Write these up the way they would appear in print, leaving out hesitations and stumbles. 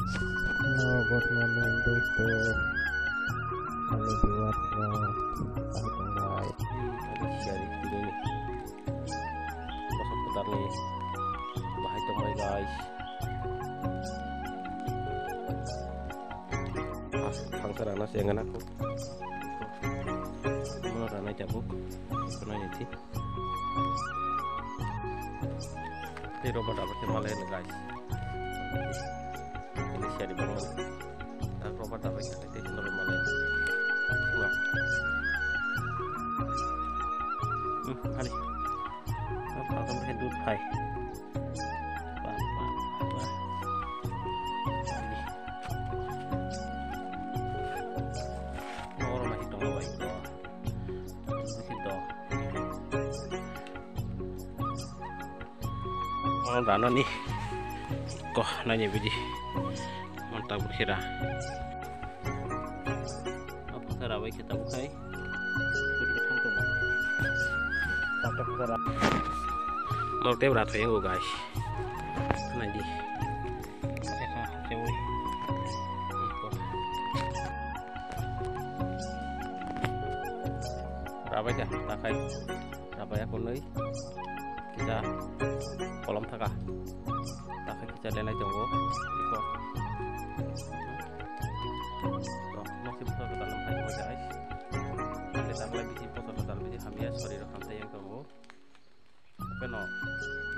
Hello, good morning दोस्तों. Kami viewers-nya langsung baik. Tadi share video nih. Masuk putar nih. Bahaya coba guys. Pang sarana sayangan aku. Mana rana cabuk. Pernah sih. Ini robot apa sih malah ini guys. Ini share di bawah. Dan robot apa sih itu normal ya. Wah. Hari. Apa akan berhidup hai. Rana nih kok nanya biji mantap berkira apa sarawai kita bukai sudah ditangkap sampai pesara mau teh berat ya guys nah di cewek berapa ya pakai berapa ya kunoi kita kolom taka taka kita lain aja go iko masih besar ke dalam aja guys nanti tak lagi sih besar ke dalam ini kami ya sorry dok kami yang kamu apa no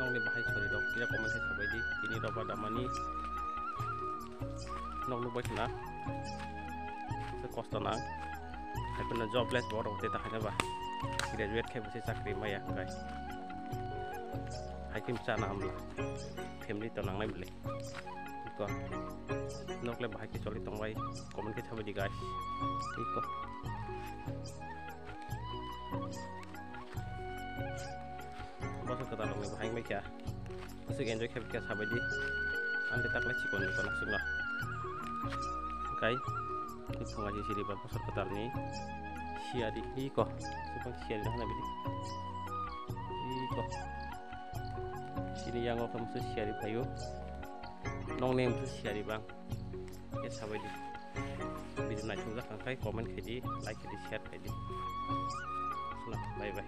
nong di bahaya sorry dok kita komen kita badi ini roba damani nong lu baik na sekos tenang hai pernah jobless baru kita hanya bah graduate kayak bisa sakri maya guys Hakim sana amla family tonang nai beli iko nok le bahaki choli tong wai komen ke chabe di guys iko bos kata nong le bahai mai kya usik enjoy ke kya chabe di ande tak le chikon ni konak sungla kai iko ngaji siri ba bos kata ni siari iko supang siari dah nabi iko sini yang akan musuh share payo nong nem musuh share bang ya sampai di video nak juga kan kai komen kedi like kedi share kedi nah bye bye